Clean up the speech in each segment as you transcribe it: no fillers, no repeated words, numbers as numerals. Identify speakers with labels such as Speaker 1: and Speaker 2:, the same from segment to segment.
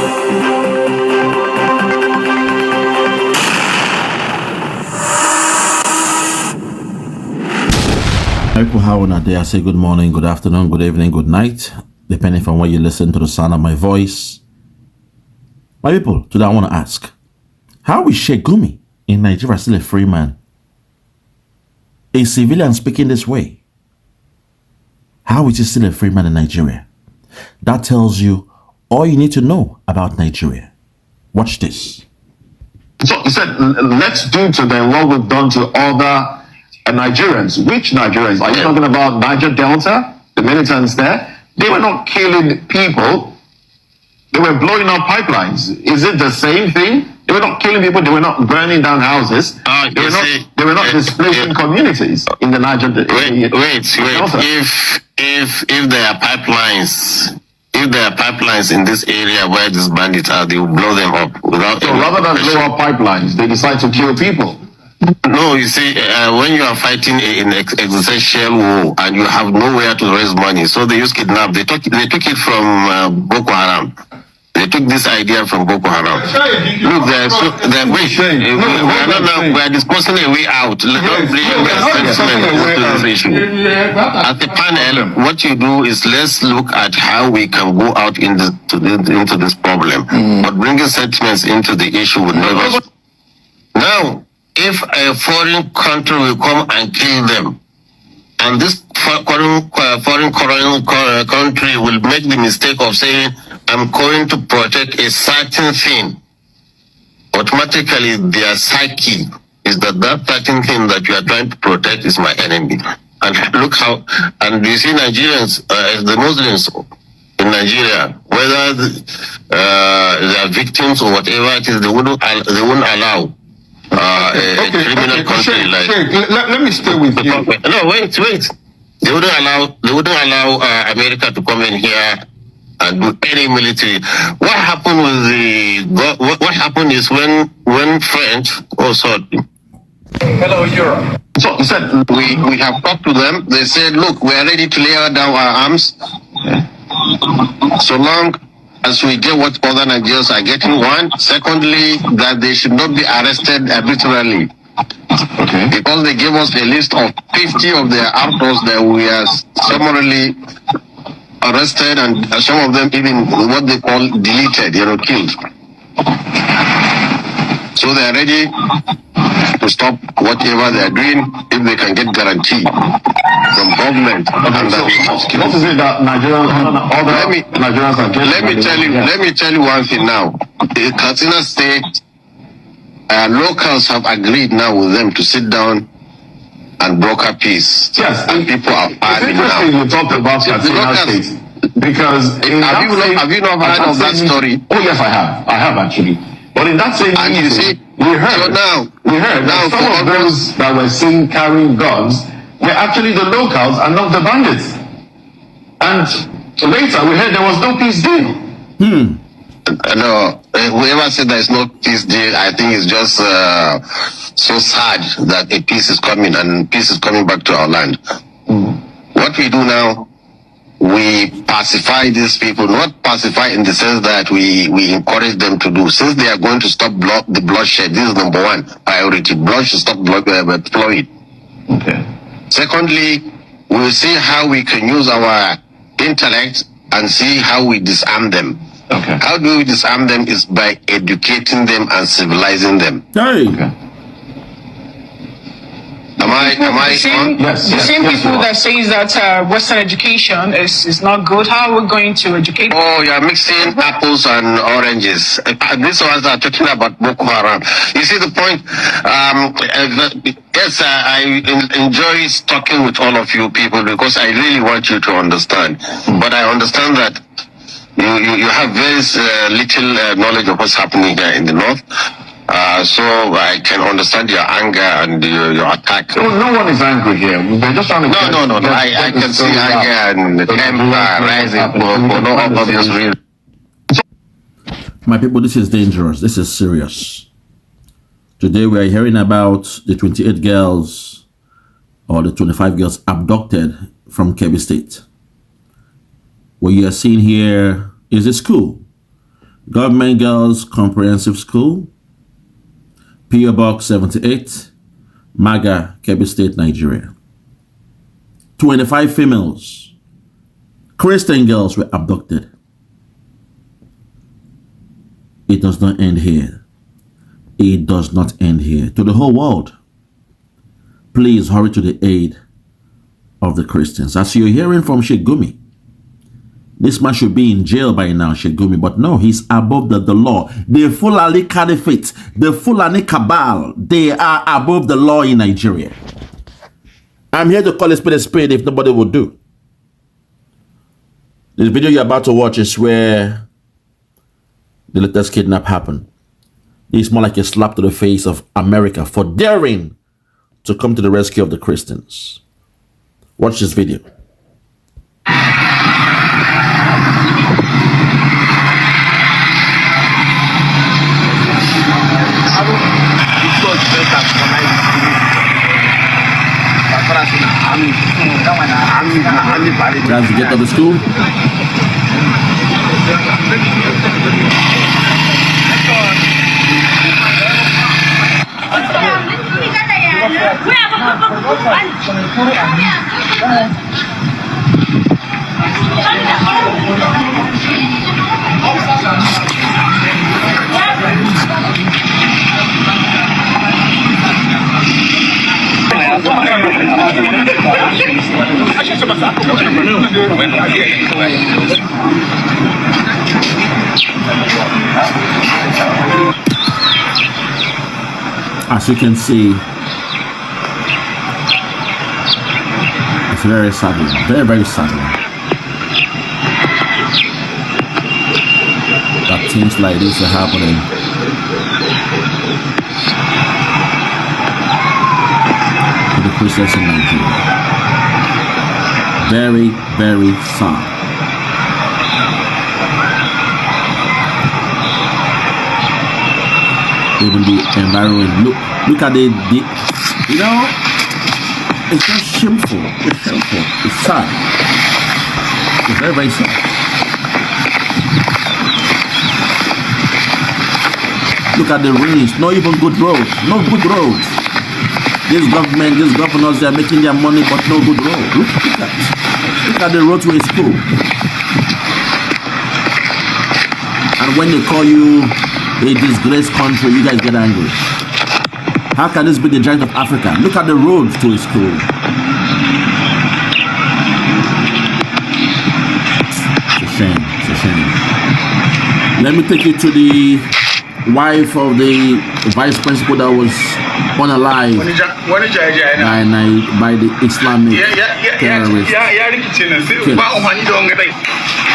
Speaker 1: People, how on a day? I say good morning, good afternoon, good evening, good night, depending from where you listen to the sound of my voice. My people, today I want to ask, how is Sheikh Gumi in Nigeria still a free man? A civilian speaking this way. How is he still a free man in Nigeria? That tells you all you need to know about Nigeria. Watch this.
Speaker 2: So he said, let's do to them what we've done to other Nigerians. Which Nigerians? Are you talking about Niger Delta, the militants there? They were not killing people. They were blowing up pipelines. Is it the same thing? They were not killing people. They were not burning down houses. They were not displacing communities in the Niger Delta.
Speaker 3: Wait. If there are pipelines, in this area where these bandits are, they will blow them up without.
Speaker 2: So rather than blow up pipelines, they decide to kill people.
Speaker 3: No, you see, when you are fighting an existential war and you have nowhere to raise money, so they use kidnap. They took it from Boko Haram. They took this idea from Boko Haram. Look, we are discussing a way out. Don't bring sentiment into this issue. At the panel, what you do is let's look at how we can go out into this problem. But bringing sentiments into the issue would never. Now, if a foreign country will come and kill them, and this foreign country will make the mistake of saying, I'm going to protect a certain thing, automatically their psyche is that certain thing that you are trying to protect is my enemy. And look how, and you see Nigerians, the Muslims in Nigeria, whether they are victims or whatever it is, they wouldn't allow a criminal country like.
Speaker 2: Let me stay with you.
Speaker 3: No, wait. They wouldn't allow America to come in here and do any military. What happened what happened is when French
Speaker 2: Hello, Europe.
Speaker 3: So he said we have talked to them. They said, look, we are ready to lay down our arms. So long as we get what other Nigerians are getting, one. Secondly, that they should not be arrested arbitrarily. Okay. Because they gave us a list of 50 of their outlaws that we are summarily arrested, and some of them even what they call deleted, killed. So they are ready to stop whatever they are doing if they can get guarantee from government.
Speaker 2: What is it that Nigerians are getting?
Speaker 3: Let me tell you one thing now. The Katsina State locals have agreed now with them to sit down and broker peace.
Speaker 2: Yes,
Speaker 3: and people are fighting now.
Speaker 2: You talked about Katsina State because
Speaker 3: have you not heard of that story?
Speaker 2: Oh yes, I have actually. But in that same meeting, we heard that some of those that were seen carrying guns were actually the locals and not the bandits. And later we heard there was no peace deal.
Speaker 3: No, whoever said there is no peace deal, I think it's just so sad that a peace is coming and peace is coming back to our land. What we do now, we pacify these people, not pacify in the sense that we encourage them to do. Since they are going to stop the bloodshed, this is number one priority. Blood should stop flowing.
Speaker 2: Okay.
Speaker 3: Secondly, we'll see how we can use our intellect and see how we disarm them.
Speaker 2: Okay.
Speaker 3: How do we disarm them is by educating them and civilizing them.
Speaker 1: Hey.
Speaker 2: Okay.
Speaker 3: Am I on?
Speaker 2: Yes.
Speaker 4: The same people that says that Western education is not good. How are we going to educate?
Speaker 3: Oh, you're mixing apples and oranges. These ones are talking about Boko Haram. You see the point? Yes, I enjoy talking with all of you people because I really want you to understand. But I understand that you have very little knowledge of what's happening here in the north. So I can understand your anger and your attack.
Speaker 2: No one is angry here. They're just trying to
Speaker 3: No. I can see anger and temper rising for no obvious reason.
Speaker 1: My people, this is dangerous. This is serious. Today we are hearing about the 28 girls or the 25 girls abducted from Kebbi State. What you are seeing here is a school. Government Girls Comprehensive School, P.O. Box 78, Maga, Kebbi State, Nigeria. 25 females, Christian girls, were abducted. It does not end here. It does not end here. To the whole world, please hurry to the aid of the Christians. As you're hearing from Sheikh Gumi, this man should be in jail by now, Sheikh Gumi, but no, he's above the law. The Fulani Caliphate, the Fulani Cabal, they are above the law in Nigeria. I'm here to call a spade if nobody will do. This video you're about to watch is where the latest kidnap happened. It's more like a slap to the face of America for daring to come to the rescue of the Christians. Watch this video. Guys, to get to the school. As you can see, it's very sad, very sad that things like this are happening. To the Christians in Nigeria. Very, very sad. Even the environment. Look at the you know, it's just shameful. It's shameful. It's sad. It's very, very sad. Look at the roads. Not even good roads. No good roads. This government, these governors, they are making their money, but no good road. Look at the road to a school. And when they call you a disgraced country, you guys get angry. How can this be the giant of Africa? Look at the road to a school. It's a shame. It's a shame. Let me take you to the wife of the vice principal that was unalive by the Islamic terrorists.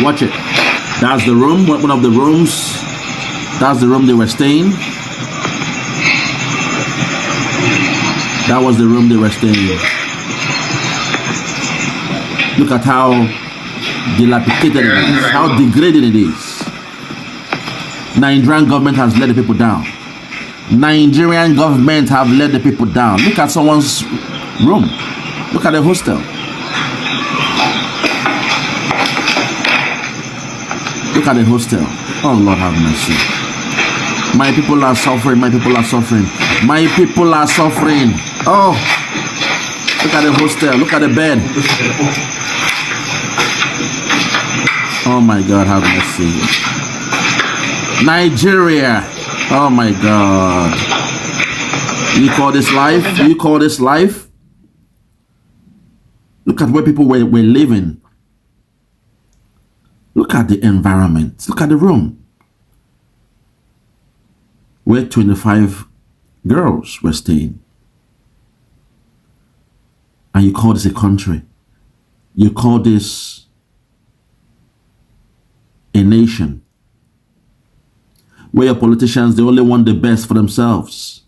Speaker 1: Watch it. That's the room, one of the rooms. That's the room they were staying. That was the room they were staying. Look at how dilapidated it is, how degraded it is. Nigerian government has let the people down. Nigerian government have let the people down. Look at someone's room. Look at the hostel. Look at the hostel. Oh Lord have mercy. My people are suffering. My people are suffering. My people are suffering. Oh, look at the hostel. Look at the bed. Oh my God, have mercy. Nigeria. Oh my God. You call this life? You call this life? Look at where people were living. Look at the environment. Look at the room where 25 girls were staying. And you call this a country? You call this a nation where your politicians, they only want the best for themselves.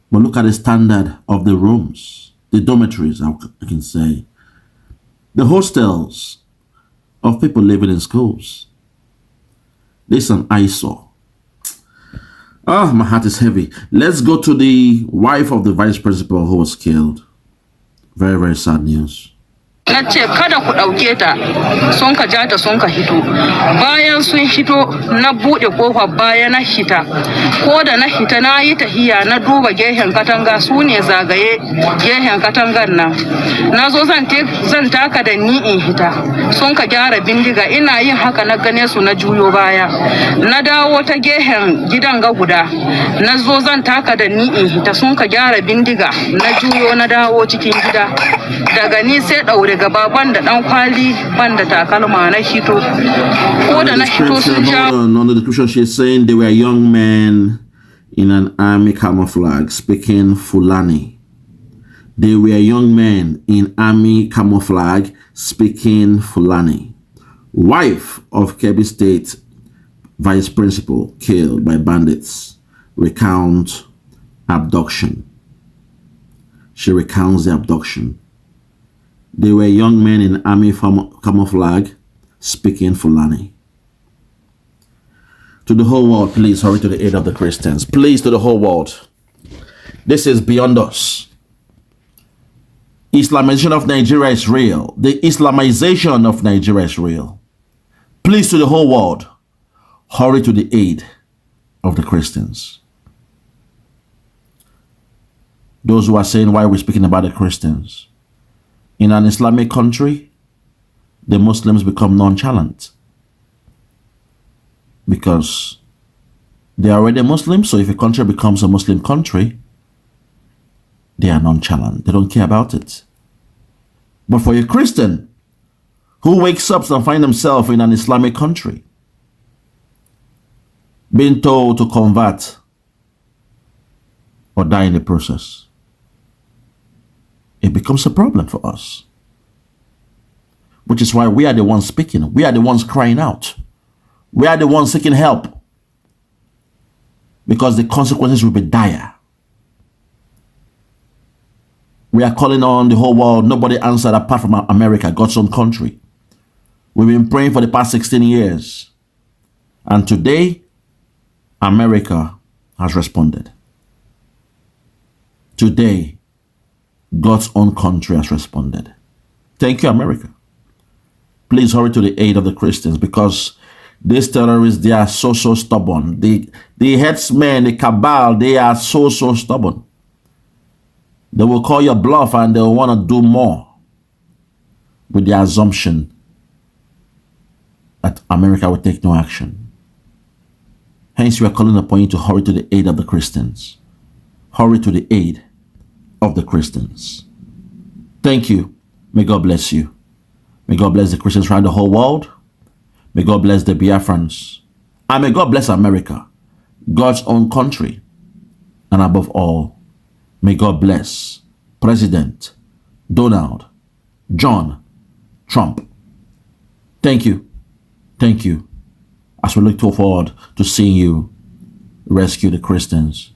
Speaker 1: But look at the standard of the rooms, the dormitories, I can say, the hostels of people living in schools. This is an eyesore. Oh, my heart is heavy. Let's go to the wife of the vice principal who was killed. Very, very sad news.
Speaker 5: na ce kada ku ɗauke ta, sun ka ja ta sun ka hito. Bayan sun hito na buɗe ƙofar baya na hita, ko da na hita na yi tahiya na duba gehen katanga, su ne zagaye gehen katangar nan. Na zo zan taka da ni in hita, sun ka gyara bindiga, ina yin haka na gane su na juyo baya. Na dawo ta gehen gidan ga guda, na zo zan taka da ni in hita, sun ka gyara bindiga, na juyo na dawo cikin gida. Daga ni sai ɗaure gaba banda ɗan kwali banda takalma na hito. Ko da na hito sun ja.
Speaker 1: On the description, she's saying they were young men in an army camouflage speaking Fulani. They were young men in army camouflage speaking Fulani. Wife of Kebbi State Vice Principal killed by bandits recount abduction. She recounts the abduction. They were young men in army camouflage speaking Fulani. To the whole world, please hurry to the aid of the Christians. Please, to the whole world. This is beyond us. Islamization of Nigeria is real. The Islamization of Nigeria is real. Please, to the whole world, hurry to the aid of the Christians. Those who are saying why we're speaking about the Christians. In an Islamic country, the Muslims become nonchalant because they are already Muslims. So if a country becomes a Muslim country, they are nonchalant. They don't care about it. But for a Christian who wakes up and finds himself in an Islamic country, being told to convert or die in the process, it becomes a problem for us. Which is why we are the ones speaking. We are the ones crying out. We are the ones seeking help. Because the consequences will be dire. We are calling on the whole world. Nobody answered apart from America, God's own country. We've been praying for the past 16 years. And today, America has responded. Today, God's own country has responded. Thank you, America. Please hurry to the aid of the Christians because these terrorists, they are so stubborn. The headsmen, the cabal, they are so stubborn. They will call your bluff and they will want to do more with the assumption that America will take no action. Hence, we are calling upon you to hurry to the aid of the Christians. Hurry to the aid of the Christians. Thank you. May God bless you. May God bless the Christians around the whole world. May God bless the Biafrans. And may God bless America, God's own country. And above all, may God bless President Donald John Trump. Thank you. Thank you. As we look forward to seeing you rescue the Christians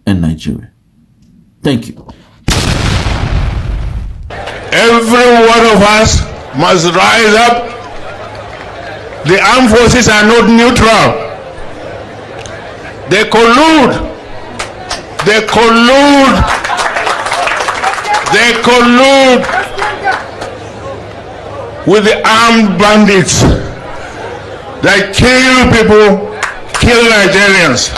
Speaker 1: in Nigeria. Thank you.
Speaker 6: Every one of us must rise up. The armed forces are not neutral. They collude. They collude. They collude with the armed bandits that kill people, kill Nigerians.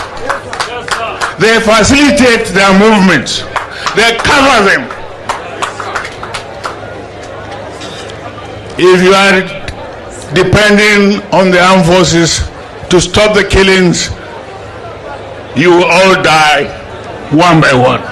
Speaker 6: They facilitate their movements. They cover them. If you are depending on the armed forces to stop the killings, you will all die one by one.